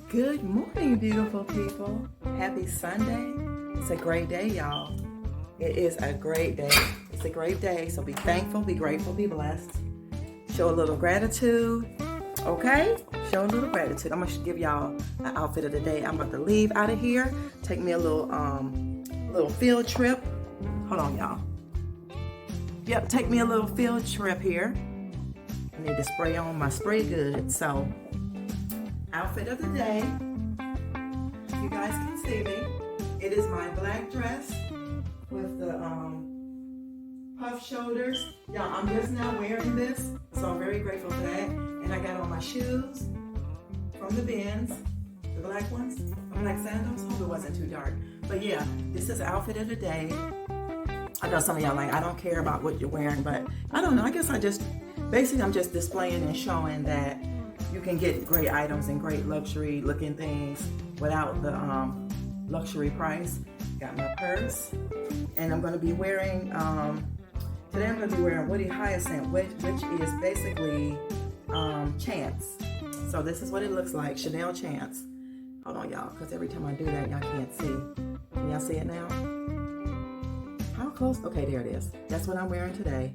Good morning, beautiful people. Happy Sunday. It's a great day, y'all. It is a great day. It's a great day. So be thankful, be grateful, be blessed. Show a little gratitude. Okay? Show a little gratitude. I'm going to give y'all an outfit of the day. I'm about to leave out of here. Take me a little field trip. Hold on, y'all. Yep, take me a little field trip here. I need to spray on my spray goods. So, outfit of the day. You guys can see me. It is my black dress with the puff shoulders. Y'all, I'm just now wearing this, so I'm very grateful for that. And I got on my shoes from the bins, the black ones, the black sandals. Hope it wasn't too dark. But yeah, this is the outfit of the day. I know some of y'all like, I don't care about what you're wearing, but I don't know. I guess I'm just displaying and showing that you can get great items and great luxury looking things without the luxury price. Got my purse, and I'm going to be wearing, today I'm going to be wearing Woody Hyacinth, which is basically Chance. So this is what it looks like, Chanel Chance. Hold on, y'all, because every time I do that, y'all can't see. Can y'all see it now? How close? Okay, there it is. That's what I'm wearing today.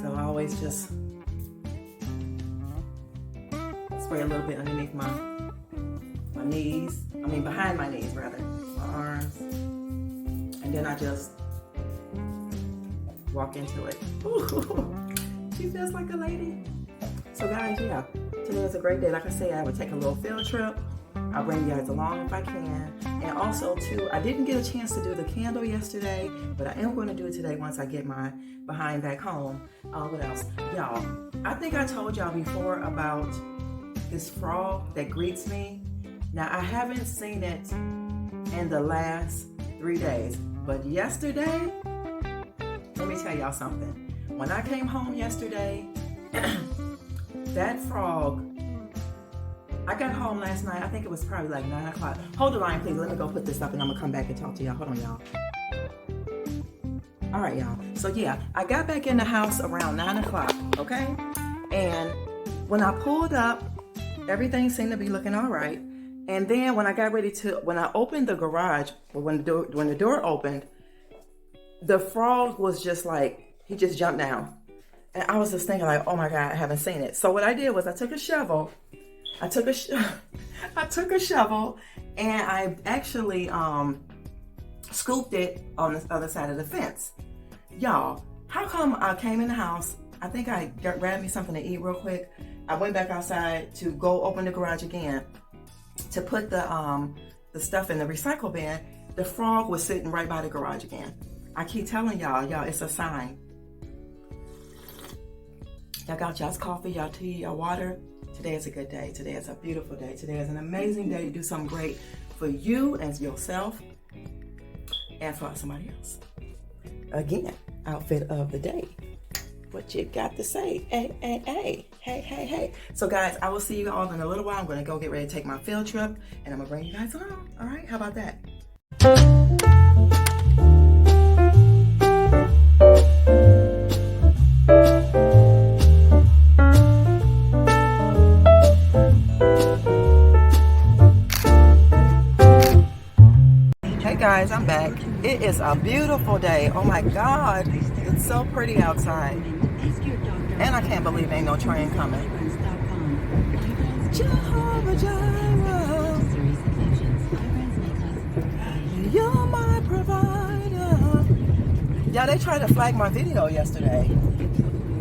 So I always just spray a little bit underneath my knees. I mean, behind my knees, rather. My arms. And then I just walk into it. Ooh, she feels like a lady. So guys, yeah, today is a great day. Like I say, I would take a little field trip. I'll bring you guys along if I can. And also, too, I didn't get a chance to do the candle yesterday, but I am going to do it today once I get my behind back home. What else? Y'all, I think I told y'all before about this frog that greets me. Now, I haven't seen it in the last 3 days, but yesterday, let me tell y'all something. When I came home yesterday, that frog, I got home last night, I think it was probably like 9 o'clock. Hold the line, please. Let me go put this up and I'm gonna come back and talk to y'all. Hold on, y'all. All right, y'all. So yeah, I got back in the house around 9 o'clock, okay? And when I pulled up, everything seemed to be looking all right. And then when I got ready when I opened the garage, when the door opened, the frog was just like, he just jumped down. And I was just thinking like, oh my God, I haven't seen it. So what I did was I took a shovel. I took a shovel and I actually scooped it on the other side of the fence. Y'all, how come I came in the house? I think I grabbed me something to eat real quick. I went back outside to go open the garage again to put the stuff in the recycle bin. The frog was sitting right by the garage again. I keep telling y'all, it's a sign. Y'all got y'all's coffee, y'all tea, y'all water. Today is a good day. Today is a beautiful day. Today is an amazing day to do something great for you and yourself and for somebody else. Again, outfit of the day. What you got to say? Hey. So guys, I will see you all in a little while. I'm going to go get ready to take my field trip and I'm going to bring you guys along. All right, how about that? Hey guys, I'm back. It is a beautiful day. Oh my God, it's so pretty outside. And I can't believe ain't no train coming. Jehovah Jireh, you're my provider. Yeah, they tried to flag my video yesterday.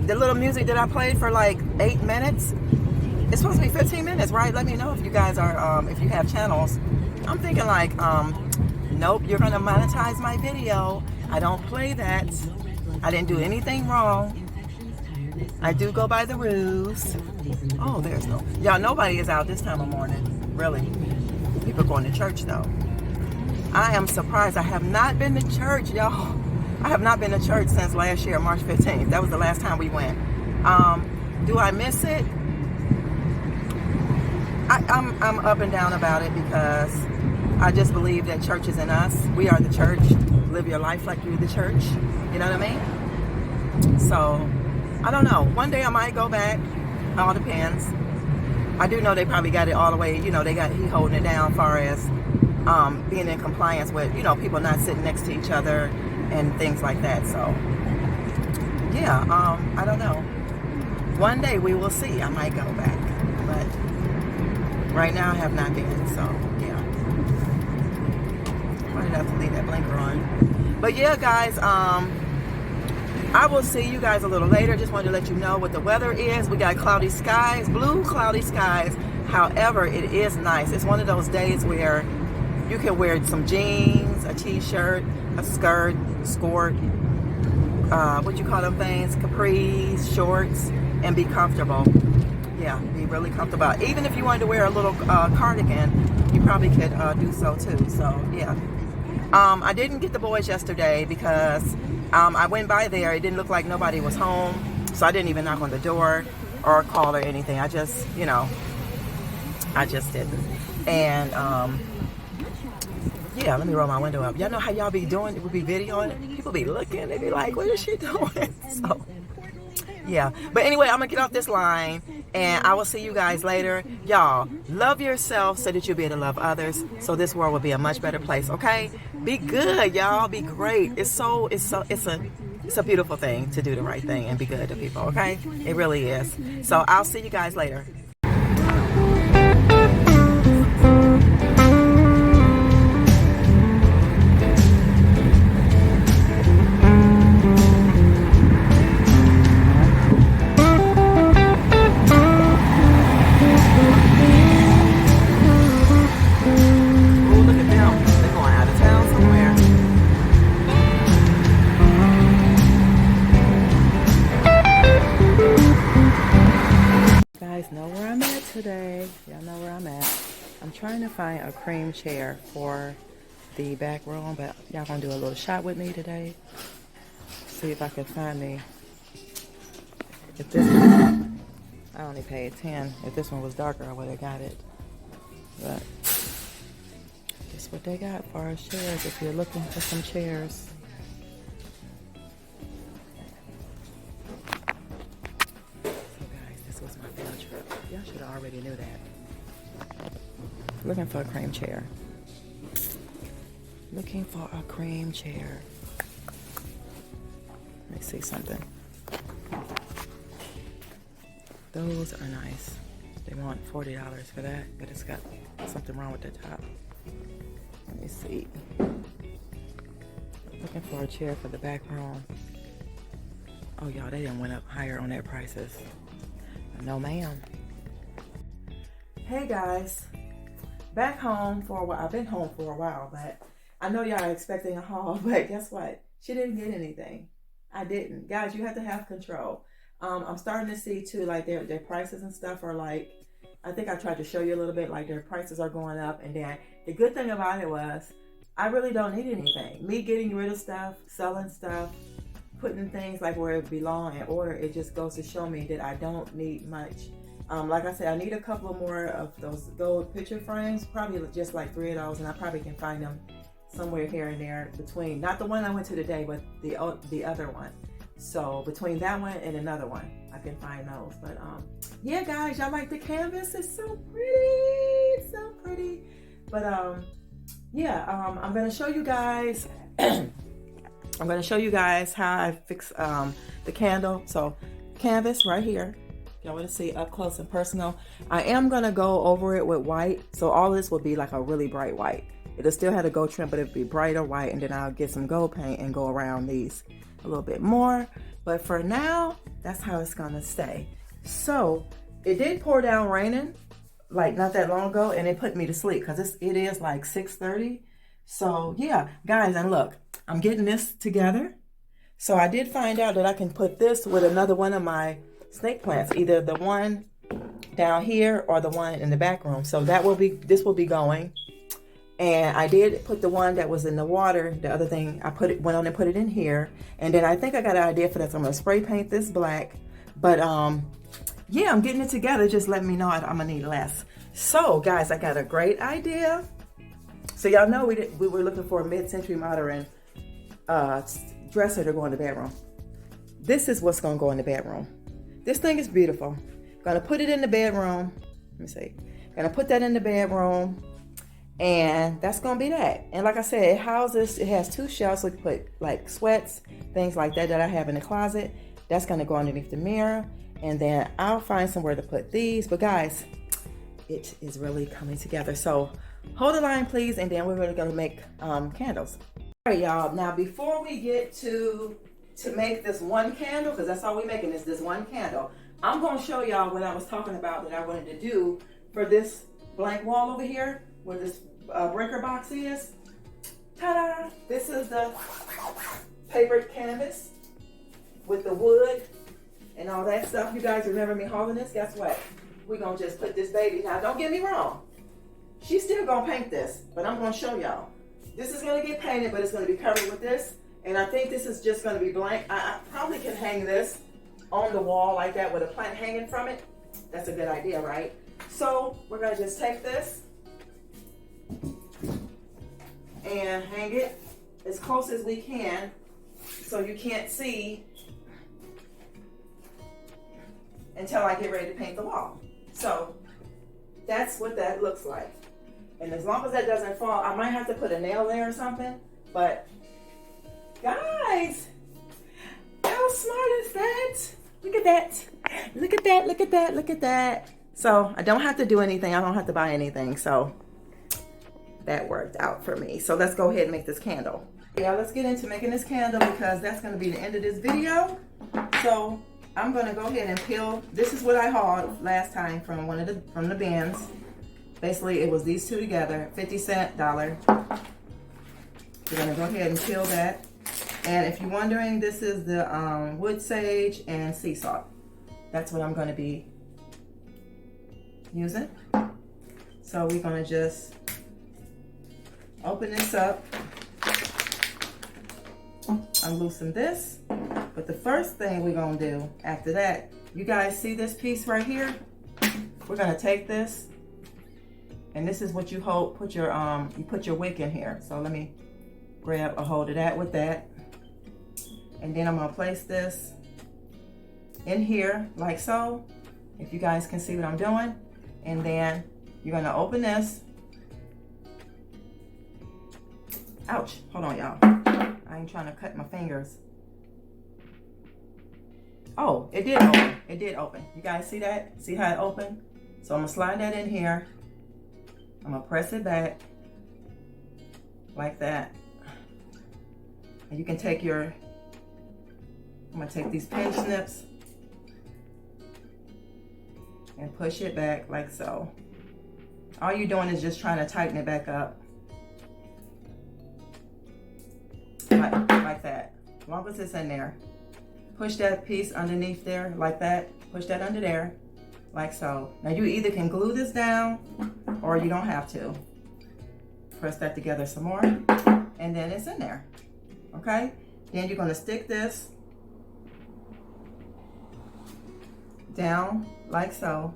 The little music that I played for like 8 minutes. It's supposed to be 15 minutes, right? Let me know if you guys are, if you have channels. I'm thinking like, nope, you're gonna monetize my video. I don't play that. I didn't do anything wrong. I do go by the rules. Oh, there's no, y'all, nobody is out this time of morning, really. People going to church though. I am surprised. I have not been to church, y'all. I have not been to church since last year, March 15th. That was the last time we went. Do I miss it? I'm up and down about it because I just believe that church is in us. We are the church. Live your life like you're the church. You know what I mean? So, I don't know. One day I might go back. All depends. I do know they probably got it all the way, you know, he holding it down as far as being in compliance with, you know, people not sitting next to each other and things like that. So yeah, I don't know. One day we will see. I might go back, but right now I have not been. So yeah, might have to leave that blinker on. But yeah, guys, I will see you guys a little later. Just wanted to let you know what the weather is. We got cloudy skies, blue cloudy skies. However, it is nice. It's one of those days where you can wear some jeans, a t-shirt, a skirt, what you call them things, capris, shorts, and be comfortable. Yeah, be really comfortable. Even if you wanted to wear a little cardigan, you probably could do so too. So yeah, I didn't get the boys yesterday because I went by there. It didn't look like nobody was home, so I didn't even knock on the door or call or anything. I just, you know, I just didn't. And yeah, let me roll my window up. Y'all know how y'all be doing it? We be videoing it. People be looking. They be like, what is she doing? So, yeah. But anyway, I'm going to get off this line, and I will see you guys later. Y'all, love yourself so that you'll be able to love others, so this world will be a much better place, okay? Be good, y'all. Be great. It's a beautiful thing to do the right thing and be good to people, okay? It really is. So I'll see you guys later. Know where I'm at today. Y'all know where I'm at. I'm trying to find a cream chair for the back room, but y'all gonna do a little shot with me today. See if I can find me. If this one, I only paid 10. If this one was darker, I would have got it. But that's what they got for us chairs. If you're looking for some chairs. Y'all should have already knew that. Looking for a cream chair. Looking for a cream chair. Let me see something. Those are nice. They want $40 for that, but it's got something wrong with the top. Let me see. Looking for a chair for the back room. Oh, y'all, they didn't went up higher on their prices. No, ma'am. Hey guys, back home for a while. I've been home for a while, but I know y'all are expecting a haul, but guess what? She didn't get anything. I didn't. Guys, you have to have control. I'm starting to see too, like their prices and stuff are like, I think I tried to show you a little bit, like their prices are going up. And then the good thing about it was, I really don't need anything. Me getting rid of stuff, selling stuff, putting things like where it belong in order, it just goes to show me that I don't need much. Like I said, I need a couple more of those gold picture frames, probably just like 3 of those, and I probably can find them somewhere here and there between, not the one I went to today, but the other one. So between that one and another one, I can find those. But yeah, guys, y'all like the canvas? It's so pretty. It's so pretty. But yeah, I'm gonna show you guys. I'm gonna show you guys how I fix the candle. So canvas right here. Y'all want to see up close and personal. I am gonna go over it with white, so all this will be like a really bright white. It'll still have a gold trim, but it'll be brighter white, and then I'll get some gold paint and go around these a little bit more. But for now, that's how it's gonna stay. So it did pour down raining like not that long ago, and it put me to sleep because it is like 6:30. So yeah, guys, and look, I'm getting this together. So I did find out that I can put this with another one of my snake plants, either the one down here or the one in the back room. So this will be going. And I did put the one that was in the water. The other thing, went on and put it in here. And then I think I got an idea for that. So I'm gonna spray paint this black. But yeah, I'm getting it together. Just let me know I'm gonna need less. So guys, I got a great idea. So y'all know we were looking for a mid-century modern dresser to go in the bedroom. This is what's gonna go in the bedroom. This thing is beautiful. Gonna put it in the bedroom. Let me see. Gonna put that in the bedroom, and that's gonna be that. And like I said, it has 2 shelves, so you can put like sweats, things like that I have in the closet. That's gonna go underneath the mirror, and then I'll find somewhere to put these. But guys, it is really coming together. So hold the line, please, and then we're really gonna make candles. All right, y'all. Now before we get to make this one candle, because that's all we're making is this one candle, I'm gonna show y'all what I was talking about that I wanted to do for this blank wall over here where this breaker box is. Ta-da! This is the papered canvas with the wood and all that stuff. You guys remember me hauling this? Guess what? We're gonna just put this baby. Now don't get me wrong, she's still gonna paint this, but I'm gonna show y'all. This is gonna get painted, but it's gonna be covered with this. And I think this is just gonna be blank. I probably can hang this on the wall like that with a plant hanging from it. That's a good idea, right? So we're gonna just take this and hang it as close as we can so you can't see until I get ready to paint the wall. So that's what that looks like. And as long as that doesn't fall, I might have to put a nail there or something, but guys, how smart is that? Look at that. Look at that, look at that, look at that. So I don't have to do anything. I don't have to buy anything. So that worked out for me. So let's go ahead and make this candle. Yeah, let's get into making this candle because that's going to be the end of this video. So I'm going to go ahead and peel. This is what I hauled last time from from the bins. Basically, it was these 2 together, 50-cent dollar. We're going to go ahead and peel that. And if you're wondering, this is the wood sage and sea salt. That's what I'm going to be using. So we're going to just open this up, unloosen this. But the first thing we're going to do after that, you guys see this piece right here? We're going to take this, and this is what you hold, you put your wick in here. So let me grab a hold of that with that. And then I'm going to place this in here like so, if you guys can see what I'm doing. And then you're going to open this. Ouch, hold on y'all. I ain't trying to cut my fingers. Oh, it did open. It did open. You guys see that? See how it opened? So I'm going to slide that in here. I'm going to press it back like that. And you can take I'm going to take these pinch snips and push it back like so. All you're doing is just trying to tighten it back up. Like that. As long as it's in there. Push that piece underneath there like that. Push that under there like so. Now you either can glue this down or you don't have to. Press that together some more and then it's in there. Okay? Then you're going to stick this down like so.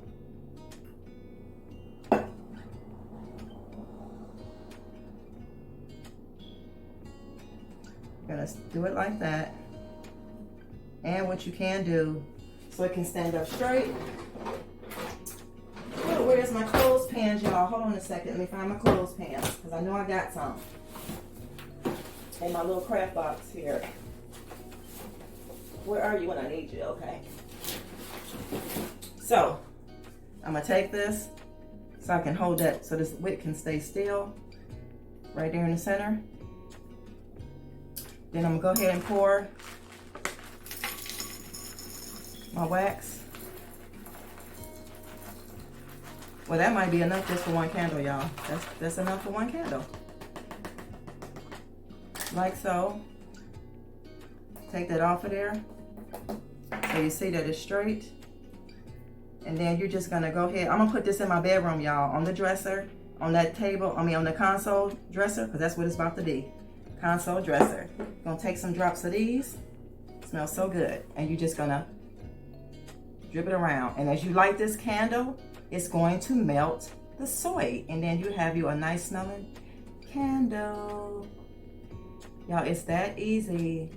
Gonna do it like that. And what you can do so it can stand up straight. Oh, where's my clothespins, y'all? Hold on a second. Let me find my clothespins because I know I got some in my little craft box here. Where are you when I need you? Okay. So I'm gonna take this so I can hold that so this wick can stay still right there in the center. Then I'm gonna go ahead and pour my wax. Well, that might be enough just for one candle, y'all. That's enough for one candle. Like so. Take that off of there. So you see that it's straight. And then you're just gonna go ahead. I'm gonna put this in my bedroom, y'all, on the dresser, on that table, on the console dresser, because that's what it's about to be. Console dresser. Gonna take some drops of these. Smells so good. And you're just gonna drip it around. And as you light this candle, it's going to melt the soy. And then you have you a nice smelling candle. Y'all, it's that easy.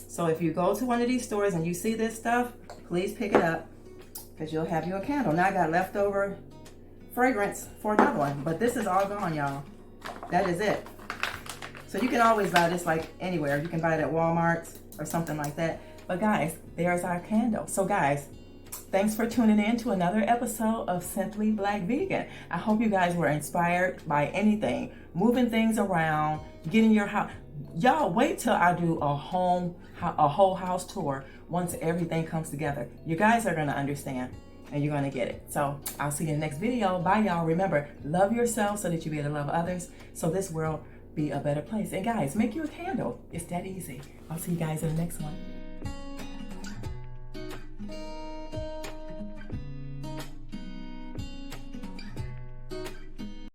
So if you go to one of these stores and you see this stuff, please pick it up. because you'll have you a candle. Now I got leftover fragrance for another one, but this is all gone, y'all. That is it. So you can always buy this like anywhere. You can buy it at Walmart or something like that. But guys, there's our candle. So guys, thanks for tuning in to another episode of Simply Black Vegan. I hope you guys were inspired by anything, moving things around, getting your house. Y'all wait till I do a whole house tour once everything comes together. You guys are gonna understand and you're gonna get it. So I'll see you in the next video. Bye y'all. Remember, love yourself so that you be able to love others, so this world be a better place. And guys, make you a candle. It's that easy. I'll see you guys in the next one.